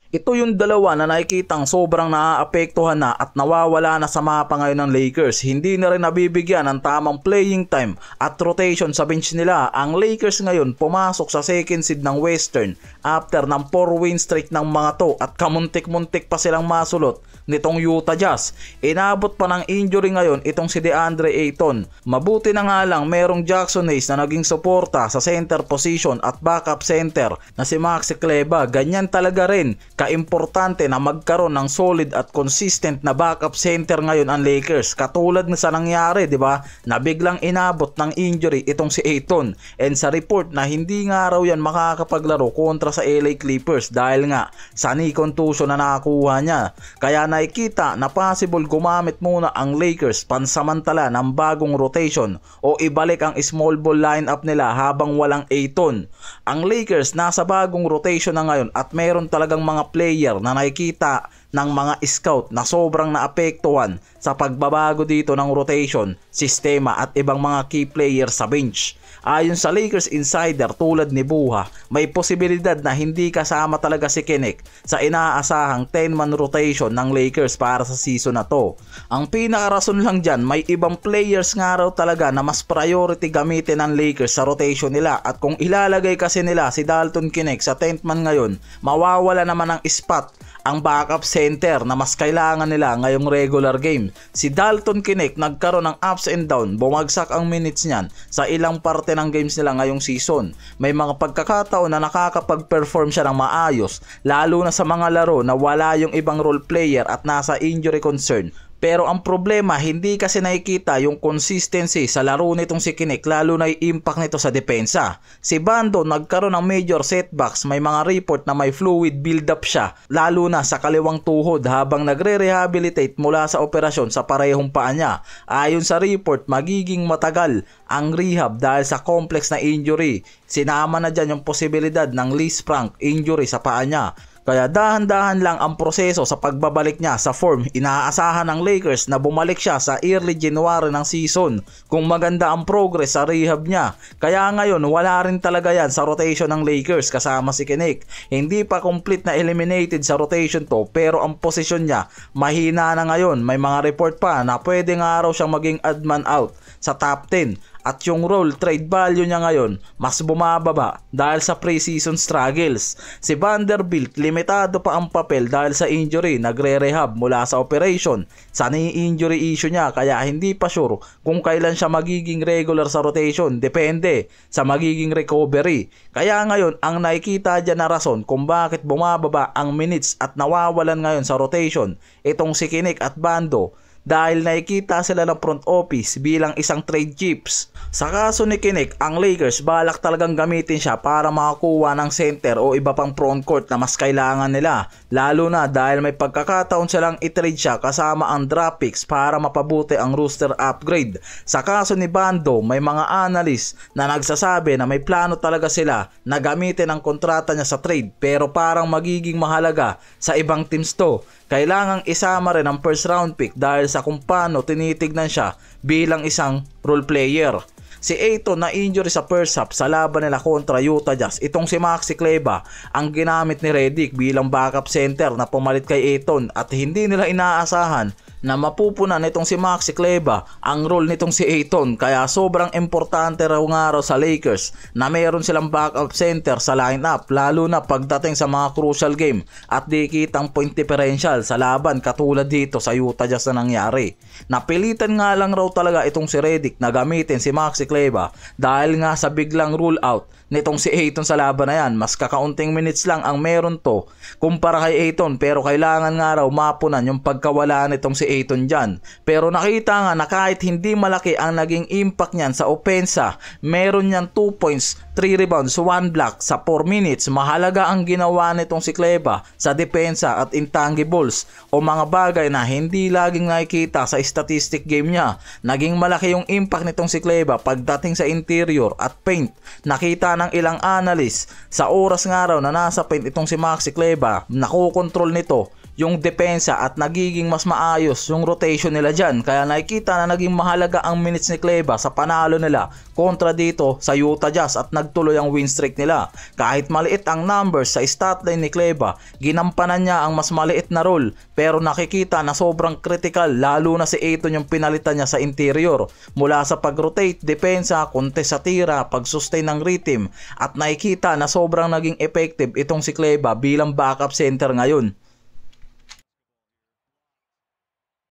Ito yung dalawa na nakikitang sobrang naaapektuhan na at nawawala na sa mapa ngayon ng Lakers. Hindi na rin nabibigyan ng tamang playing time at rotation sa bench nila. Ang Lakers ngayon pumasok sa second seed ng Western after ng 4-win streak ng mga to at kamuntik-muntik pa silang masulot nitong Utah Jazz. Inabot pa ng injury ngayon itong si DeAndre Ayton. Mabuti na nga lang merong Jackson Hayes na naging suporta sa center position at backup center na si Maxi Kleber. Ganyan talaga rin kaimportante na magkaroon ng solid at consistent na backup center ngayon ang Lakers. Katulad na sa nangyari, di ba? Na biglang inabot ng injury itong si Ayton. And sa report na hindi nga raw yan makakapaglaro kontra sa LA Clippers dahil nga sa knee contusion na nakakuha niya. Kaya nakikita na possible gumamit muna ang Lakers pansamantala ng bagong rotation o ibalik ang small ball lineup nila habang walang Ayton. Ang Lakers nasa bagong rotation na ngayon at meron talagang mga player na nakikita ng mga scout na sobrang naapektuhan sa pagbabago dito ng rotation, sistema at ibang mga key players sa bench. Ayon sa Lakers insider tulad ni Buha, may posibilidad na hindi kasama talaga si Kinnick sa inaasahang 10-man rotation ng Lakers para sa season na to. Ang pinakarason lang dyan, may ibang players nga raw talaga na mas priority gamitin ng Lakers sa rotation nila at kung ilalagay kasi nila si Dalton Kinnick sa 10th man ngayon, mawawala naman ng spot ang backup center na mas kailangan nila ngayong regular game. Si Dalton Kinnick nagkaroon ng ups and down, bumagsak ang minutes niyan sa ilang parte ng games nila ngayong season. May mga pagkakataon na nakakapag-perform siya ng maayos, lalo na sa mga laro na wala yung ibang role player at nasa injury concern. Pero ang problema, hindi kasi nakikita yung consistency sa laro nitong si Kinnick, lalo na yung impact nito sa depensa. Si Bando nagkaroon ng major setbacks, may mga report na may fluid build-up siya, lalo na sa kaliwang tuhod habang nagre-rehabilitate mula sa operasyon sa parehong paa niya. Ayon sa report, magiging matagal ang rehab dahil sa complex na injury. Sinama na dyan yung posibilidad ng Lisfranc injury sa paa niya. Kaya dahan-dahan lang ang proseso sa pagbabalik niya sa form. Inaasahan ng Lakers na bumalik siya sa early January ng season kung maganda ang progress sa rehab niya. Kaya ngayon wala rin talaga yan sa rotation ng Lakers kasama si Kinnick. Hindi pa complete na eliminated sa rotation to pero ang posisyon niya mahina na ngayon. May mga report pa na pwede nga raw siyang maging odd man out sa top 10. At yung role trade value niya ngayon mas bumababa dahil sa preseason struggles. Si Vanderbilt limitado pa ang papel dahil sa injury, nagre-rehab mula sa operation. Sa knee injury issue niya kaya hindi pa sure kung kailan siya magiging regular sa rotation, depende sa magiging recovery. Kaya ngayon ang nakikita dyan na rason kung bakit bumababa ang minutes at nawawalan ngayon sa rotation itong si Kinnick at Bando, dahil nakikita sila ng front office bilang isang trade chips. Sa kaso ni Kinnick, ang Lakers balak talagang gamitin siya para makakuha ng center o iba pang front court na mas kailangan nila. Lalo na dahil may pagkakataon silang i-trade siya kasama ang draft picks para mapabuti ang roster upgrade. Sa kaso ni Bando, may mga analyst na nagsasabi na may plano talaga sila na gamitin ang kontrata niya sa trade pero parang magiging mahalaga sa ibang teams to. Kailangang isama rin ang first round pick dahil sa kung paano tinitignan siya bilang isang role player. Si Ayton na injury sa first half sa laban nila kontra Utah Jazz. Itong si Maxi Kleber ang ginamit ni Redick bilang backup center na pumalit kay Ayton at hindi nila inaasahan na mapupunan nitong si Maxi Kleber ang role nitong si Ayton. Kaya sobrang importante raw nga raw sa Lakers na mayroon silang backup center sa lineup, lalo na pagdating sa mga crucial game at di kitang point differential sa laban katulad dito sa Utah Jazz na nangyari. Napilitan nga lang raw talaga itong si Redick na gamitin si Maxi Kleber dahil nga sa biglang rule out nitong si Ayton sa laban na yan. Mas kakaunting minutes lang ang meron to kumpara kay Ayton pero kailangan nga raw mapunan yung pagkawala nitong si Ayton dyan. Pero nakita nga na kahit hindi malaki ang naging impact niyan sa opensa, meron niyan 2 points, 3 rebounds, 1 block sa 4 minutes. Mahalaga ang ginawa nitong si Kleber sa depensa at intangibles o mga bagay na hindi laging nakikita sa statistic game niya. Naging malaki yung impact nitong si Kleber pagdating sa interior at paint. Nakita ng ilang analyst sa oras nga raw na nasa paint itong si Maxi Kleber, nakokontrol nito yung depensa at nagiging mas maayos yung rotation nila dyan. Kaya nakikita na naging mahalaga ang minutes ni Kleba sa panalo nila kontra dito sa Utah Jazz at nagtuloy ang win streak nila. Kahit maliit ang numbers sa statline ni Kleba, ginampanan niya ang mas maliit na role, pero nakikita na sobrang critical, lalo na si Ayton yung pinalitan niya sa interior. Mula sa pag-rotate, depensa, contest sa tira, pag-sustain ng rhythm, at nakikita na sobrang naging effective itong si Kleba bilang backup center ngayon.